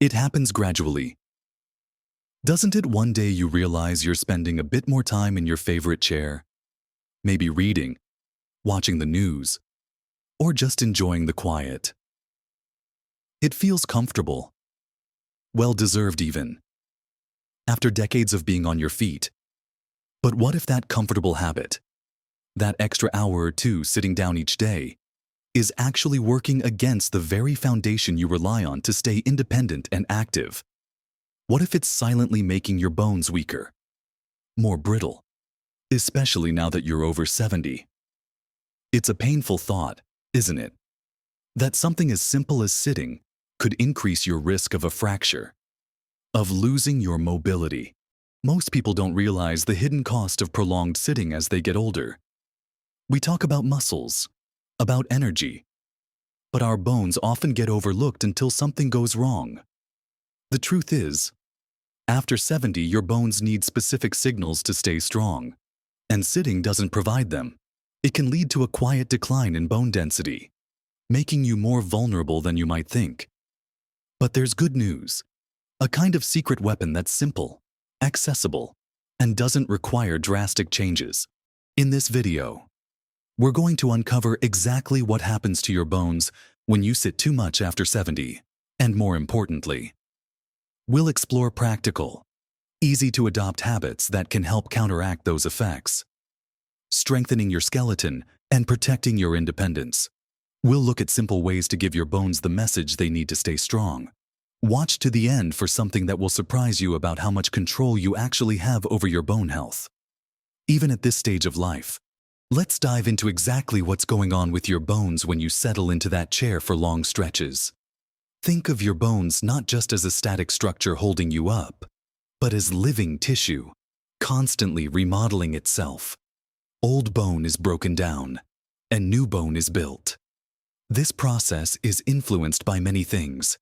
It happens gradually. Doesn't it one day you realize you're spending a bit more time in your favorite chair? Maybe reading, watching the news, or just enjoying the quiet. It feels comfortable. Well-deserved even. After decades of being on your feet. But what if that comfortable habit, that extra hour or two sitting down each day, is actually working against the very foundation you rely on to stay independent and active? What if it's silently making your bones weaker, more brittle, especially now that you're over 70? It's a painful thought, isn't it? That something as simple as sitting could increase your risk of a fracture, of losing your mobility. Most people don't realize the hidden cost of prolonged sitting as they get older. We talk about muscles, about energy, but our bones often get overlooked until something goes wrong. The truth is, after 70, your bones need specific signals to stay strong, and sitting doesn't provide them. It can lead to a quiet decline in bone density, making you more vulnerable than you might think. But there's good news, a kind of secret weapon that's simple, accessible, and doesn't require drastic changes. In this video, we're going to uncover exactly what happens to your bones when you sit too much after 70, and more importantly, we'll explore practical, easy-to-adopt habits that can help counteract those effects, strengthening your skeleton and protecting your independence. We'll look at simple ways to give your bones the message they need to stay strong. Watch to the end for something that will surprise you about how much control you actually have over your bone health. Even at this stage of life, let's dive into exactly what's going on with your bones when you settle into that chair for long stretches. Think of your bones not just as a static structure holding you up, but as living tissue, constantly remodeling itself. Old bone is broken down, and new bone is built. This process is influenced by many things,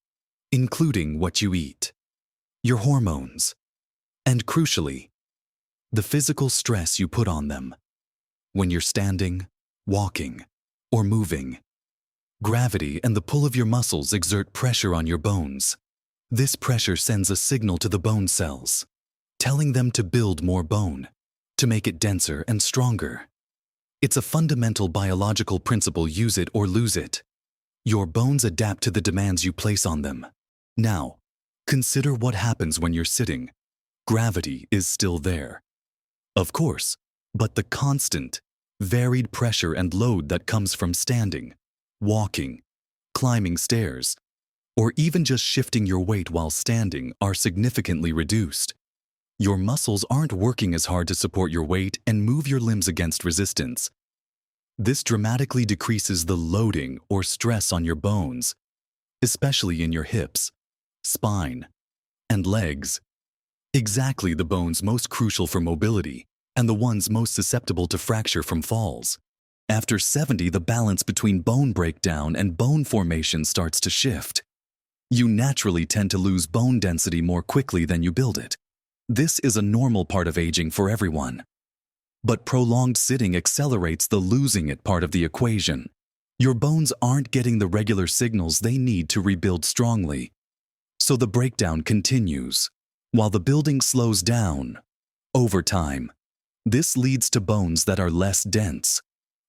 including what you eat, your hormones, and crucially, the physical stress you put on them. When you're standing, walking, or moving, gravity and the pull of your muscles exert pressure on your bones. This pressure sends a signal to the bone cells, telling them to build more bone, to make it denser and stronger. It's a fundamental biological principle: use it or lose it. Your bones adapt to the demands you place on them. Now, consider what happens when you're sitting. Gravity is still there, of course, but the constant, varied pressure and load that comes from standing, walking, climbing stairs, or even just shifting your weight while standing are significantly reduced. Your muscles aren't working as hard to support your weight and move your limbs against resistance. This dramatically decreases the loading or stress on your bones, especially in your hips, spine, and legs. Exactly the bones most crucial for mobility and the ones most susceptible to fracture from falls. After 70, the balance between bone breakdown and bone formation starts to shift. You naturally tend to lose bone density more quickly than you build it. This is a normal part of aging for everyone. But prolonged sitting accelerates the losing it part of the equation. Your bones aren't getting the regular signals they need to rebuild strongly. So the breakdown continues, while the building slows down. Over time, this leads to bones that are less dense,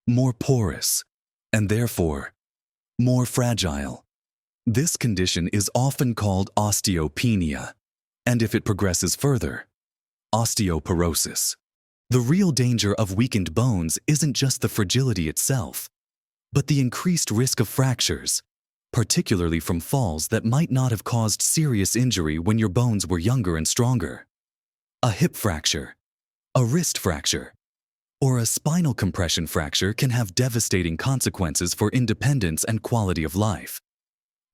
more porous, and therefore, more fragile. This condition is often called osteopenia, and if it progresses further, osteoporosis. The real danger of weakened bones isn't just the fragility itself, but the increased risk of fractures, particularly from falls that might not have caused serious injury when your bones were younger and stronger. A hip fracture, a wrist fracture, or a spinal compression fracture can have devastating consequences for independence and quality of life.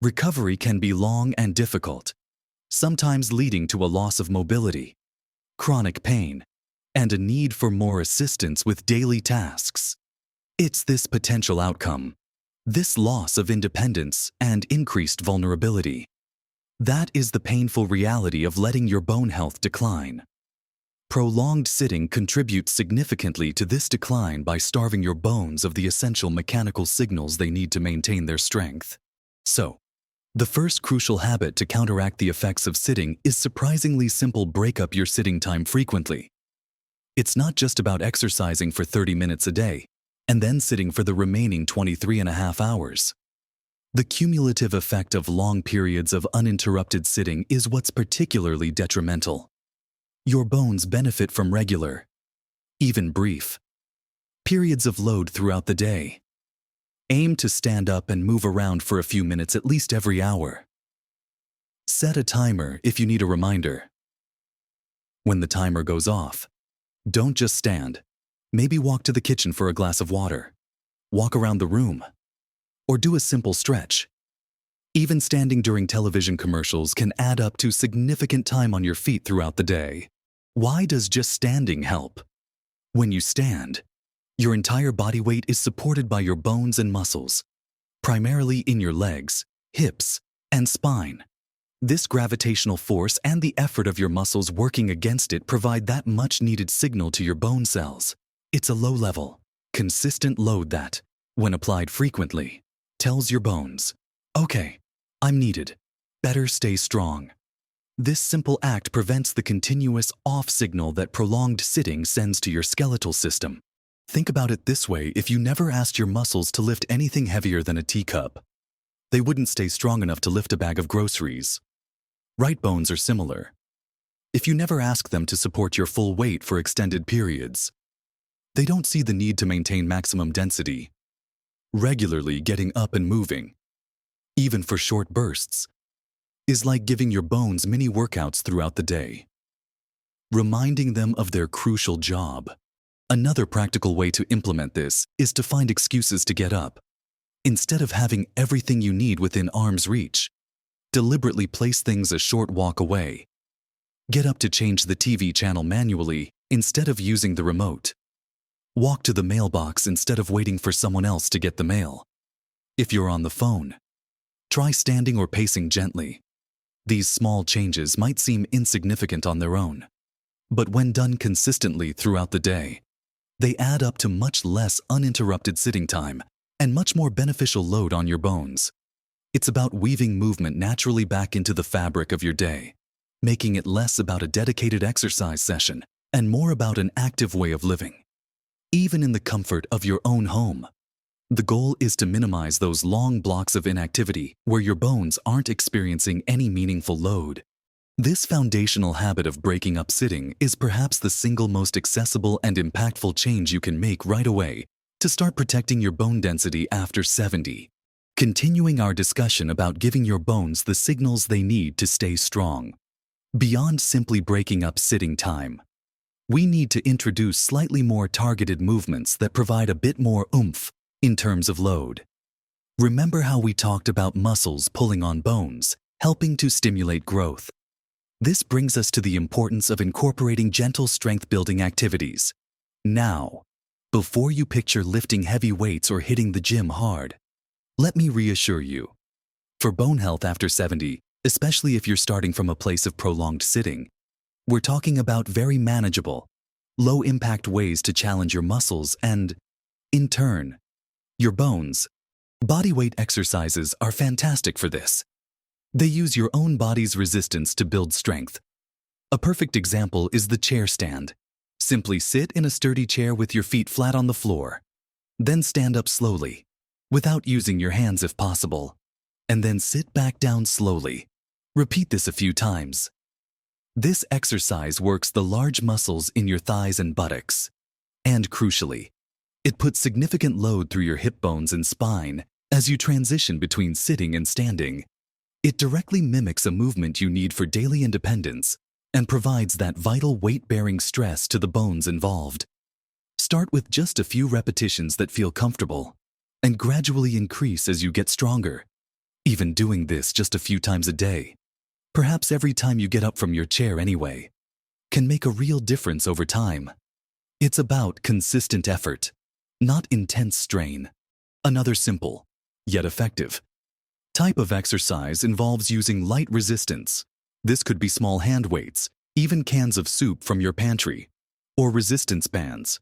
Recovery can be long and difficult, sometimes leading to a loss of mobility, chronic pain, and a need for more assistance with daily tasks. It's this potential outcome, this loss of independence and increased vulnerability, that is the painful reality of letting your bone health decline. Prolonged sitting contributes significantly to this decline by starving your bones of the essential mechanical signals they need to maintain their strength. So, The first crucial habit to counteract the effects of sitting is surprisingly simple: break up your sitting time frequently. It's not just about exercising for 30 minutes a day and then sitting for the remaining 23.5 hours. The cumulative effect of long periods of uninterrupted sitting is what's particularly detrimental. Your bones benefit from regular, even brief, periods of load throughout the day. Aim to stand up and move around for a few minutes at least every hour. Set a timer if you need a reminder. When the timer goes off, don't just stand. Maybe walk to the kitchen for a glass of water, walk around the room, or do a simple stretch. Even standing during television commercials can add up to significant time on your feet throughout the day. Why does just standing help? When you stand, your entire body weight is supported by your bones and muscles, primarily in your legs, hips, and spine. This gravitational force and the effort of your muscles working against it provide that much-needed signal to your bone cells. It's a low-level, consistent load that, when applied frequently, tells your bones, "Okay, I'm needed. Better stay strong." This simple act prevents the continuous off signal that prolonged sitting sends to your skeletal system. Think about it this way: if you never asked your muscles to lift anything heavier than a teacup, they wouldn't stay strong enough to lift a bag of groceries. Right bones are similar. If you never ask them to support your full weight for extended periods, they don't see the need to maintain maximum density. Regularly getting up and moving, even for short bursts, is like giving your bones mini workouts throughout the day, reminding them of their crucial job. Another practical way to implement this is to find excuses to get up. Instead of having everything you need within arm's reach, deliberately place things a short walk away. Get up to change the TV channel manually instead of using the remote. Walk to the mailbox instead of waiting for someone else to get the mail. If you're on the phone, try standing or pacing gently. These small changes might seem insignificant on their own, but when done consistently throughout the day, they add up to much less uninterrupted sitting time and much more beneficial load on your bones. It's about weaving movement naturally back into the fabric of your day, making it less about a dedicated exercise session and more about an active way of living. Even in the comfort of your own home, the goal is to minimize those long blocks of inactivity where your bones aren't experiencing any meaningful load. This foundational habit of breaking up sitting is perhaps the single most accessible and impactful change you can make right away to start protecting your bone density after 70. Continuing our discussion about giving your bones the signals they need to stay strong. Beyond simply breaking up sitting time, we need to introduce slightly more targeted movements that provide a bit more oomph in terms of load. Remember how we talked about muscles pulling on bones, helping to stimulate growth? This brings us to the importance of incorporating gentle strength-building activities. Now, before you picture lifting heavy weights or hitting the gym hard, let me reassure you, for bone health after 70, especially if you're starting from a place of prolonged sitting, we're talking about very manageable, low-impact ways to challenge your muscles and, in turn, your bones. Bodyweight exercises are fantastic for this. They use your own body's resistance to build strength. A perfect example is the chair stand. Simply sit in a sturdy chair with your feet flat on the floor. Then stand up slowly, without using your hands if possible, and then sit back down slowly. Repeat this a few times. This exercise works the large muscles in your thighs and buttocks. And crucially, it puts significant load through your hip bones and spine as you transition between sitting and standing. It directly mimics a movement you need for daily independence and provides that vital weight-bearing stress to the bones involved. Start with just a few repetitions that feel comfortable and gradually increase as you get stronger. Even doing this just a few times a day, perhaps every time you get up from your chair anyway, can make a real difference over time. It's about consistent effort, not intense strain. Another simple, yet effective, type of exercise involves using light resistance. This could be small hand weights, even cans of soup from your pantry, or resistance bands.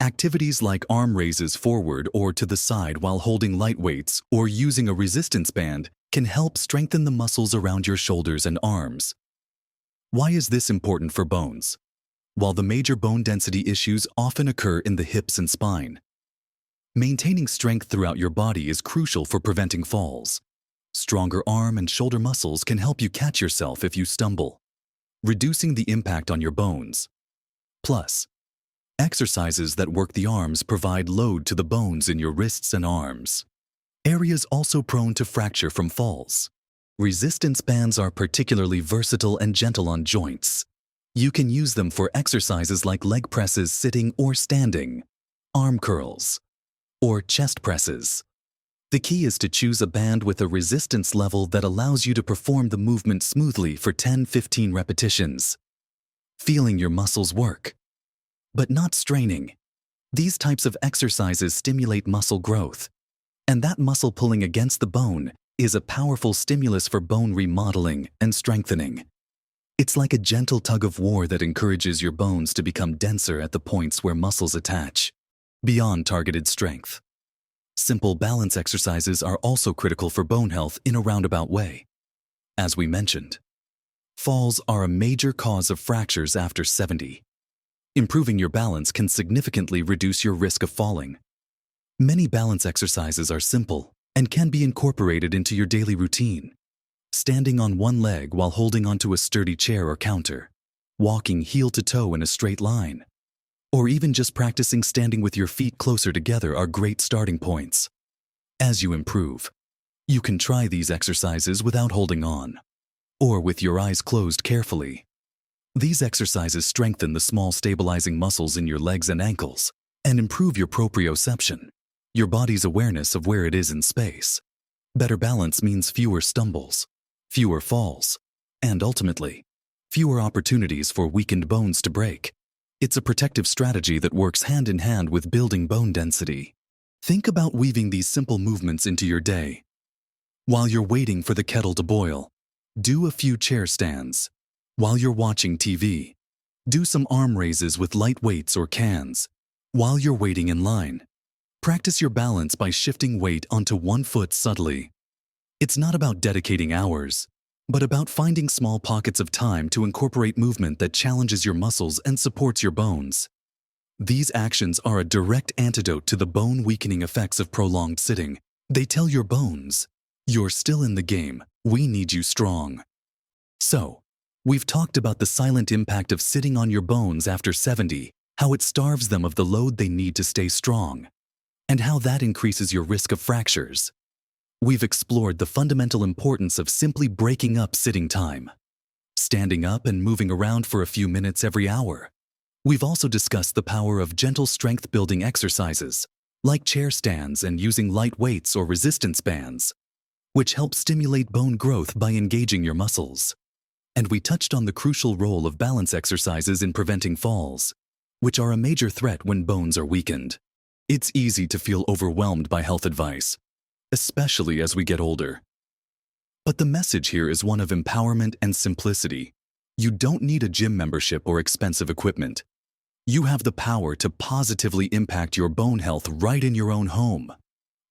Activities like arm raises forward or to the side while holding light weights or using a resistance band can help strengthen the muscles around your shoulders and arms. Why is this important for bones? While the major bone density issues often occur in the hips and spine, maintaining strength throughout your body is crucial for preventing falls. Stronger arm and shoulder muscles can help you catch yourself if you stumble, reducing the impact on your bones. Plus, exercises that work the arms provide load to the bones in your wrists and arms, areas also prone to fracture from falls. Resistance bands are particularly versatile and gentle on joints. You can use them for exercises like leg presses sitting or standing, arm curls, or chest presses. The key is to choose a band with a resistance level that allows you to perform the movement smoothly for 10-15 repetitions, feeling your muscles work, but not straining. These types of exercises stimulate muscle growth, and that muscle pulling against the bone is a powerful stimulus for bone remodeling and strengthening. It's like a gentle tug of war that encourages your bones to become denser at the points where muscles attach, beyond targeted strength. Simple balance exercises are also critical for bone health in a roundabout way. As we mentioned, falls are a major cause of fractures after 70. Improving your balance can significantly reduce your risk of falling. Many balance exercises are simple and can be incorporated into your daily routine. Standing on one leg while holding onto a sturdy chair or counter, walking heel to toe in a straight line, or even just practicing standing with your feet closer together are great starting points. As you improve, you can try these exercises without holding on, or with your eyes closed carefully. These exercises strengthen the small stabilizing muscles in your legs and ankles and improve your proprioception, your body's awareness of where it is in space. Better balance means fewer stumbles, fewer falls, and ultimately, fewer opportunities for weakened bones to break. It's a protective strategy that works hand in hand with building bone density. Think about weaving these simple movements into your day. While you're waiting for the kettle to boil, do a few chair stands. While you're watching TV, do some arm raises with light weights or cans. While you're waiting in line, practice your balance by shifting weight onto one foot subtly. It's not about dedicating hours, but about finding small pockets of time to incorporate movement that challenges your muscles and supports your bones. These actions are a direct antidote to the bone-weakening effects of prolonged sitting. They tell your bones, you're still in the game, we need you strong. So, we've talked about the silent impact of sitting on your bones after 70, how it starves them of the load they need to stay strong, and how that increases your risk of fractures. We've explored the fundamental importance of simply breaking up sitting time, standing up and moving around for a few minutes every hour. We've also discussed the power of gentle strength-building exercises, like chair stands and using light weights or resistance bands, which help stimulate bone growth by engaging your muscles. And we touched on the crucial role of balance exercises in preventing falls, which are a major threat when bones are weakened. It's easy to feel overwhelmed by health advice, especially as we get older. But the message here is one of empowerment and simplicity. You don't need a gym membership or expensive equipment. You have the power to positively impact your bone health right in your own home,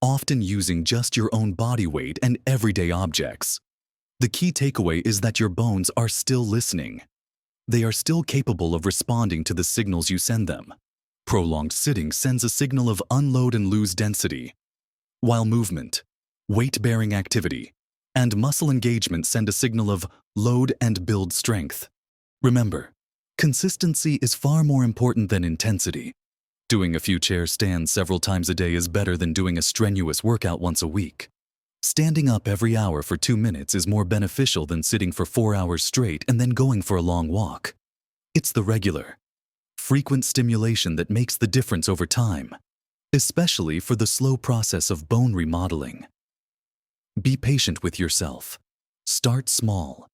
often using just your own body weight and everyday objects. The key takeaway is that your bones are still listening. They are still capable of responding to the signals you send them. Prolonged sitting sends a signal of unload and lose density, while movement, weight-bearing activity, and muscle engagement send a signal of load and build strength. Remember, consistency is far more important than intensity. Doing a few chair stands several times a day is better than doing a strenuous workout once a week. Standing up every hour for 2 minutes is more beneficial than sitting for 4 hours straight and then going for a long walk. It's the regular, frequent stimulation that makes the difference over time, especially for the slow process of bone remodeling. Be patient with yourself. Start small.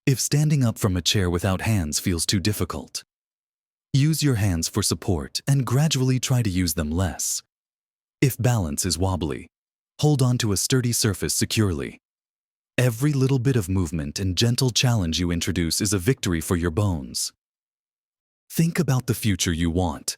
If standing up from a chair without hands feels too difficult, use your hands for support and gradually try to use them less. If balance is wobbly, hold on to a sturdy surface securely. Every little bit of movement and gentle challenge you introduce is a victory for your bones. Think about the future you want.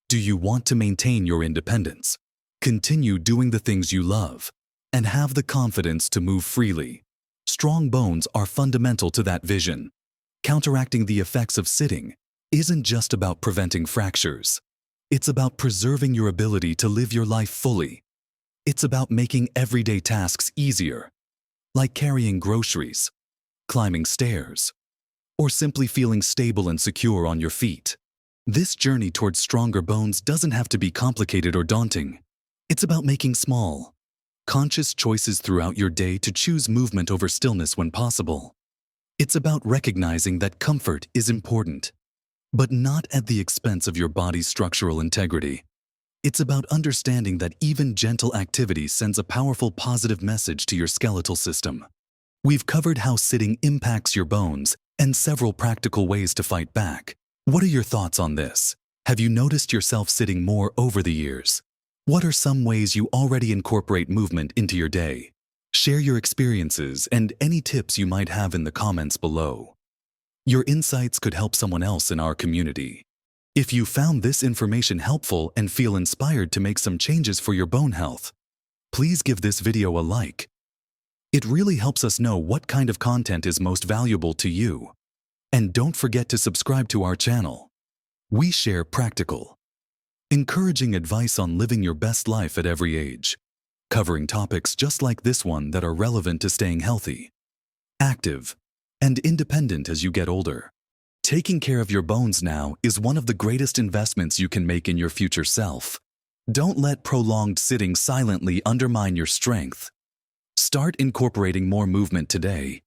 Do you want to maintain your independence, continue doing the things you love, and have the confidence to move freely. Strong bones are fundamental to that vision. Counteracting the effects of sitting isn't just about preventing fractures. It's about preserving your ability to live your life fully. It's about making everyday tasks easier, like carrying groceries, climbing stairs, or simply feeling stable and secure on your feet. This journey towards stronger bones doesn't have to be complicated or daunting. It's about making small, conscious choices throughout your day to choose movement over stillness when possible. It's about recognizing that comfort is important, but not at the expense of your body's structural integrity. It's about understanding that even gentle activity sends a powerful positive message to your skeletal system. We've covered how sitting impacts your bones and several practical ways to fight back. What are your thoughts on this? Have you noticed yourself sitting more over the years? What are some ways you already incorporate movement into your day? Share your experiences and any tips you might have in the comments below. Your insights could help someone else in our community. If you found this information helpful and feel inspired to make some changes for your bone health, please give this video a like. It really helps us know what kind of content is most valuable to you. And don't forget to subscribe to our channel. We share practical, encouraging advice on living your best life at every age, covering topics just like this one that are relevant to staying healthy, active, and independent as you get older. Taking care of your bones now is one of the greatest investments you can make in your future self. Don't let prolonged sitting silently undermine your strength. Start incorporating more movement today.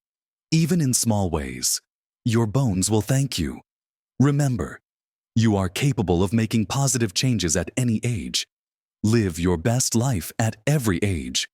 Even in small ways, your bones will thank you. Remember, you are capable of making positive changes at any age. Live your best life at every age.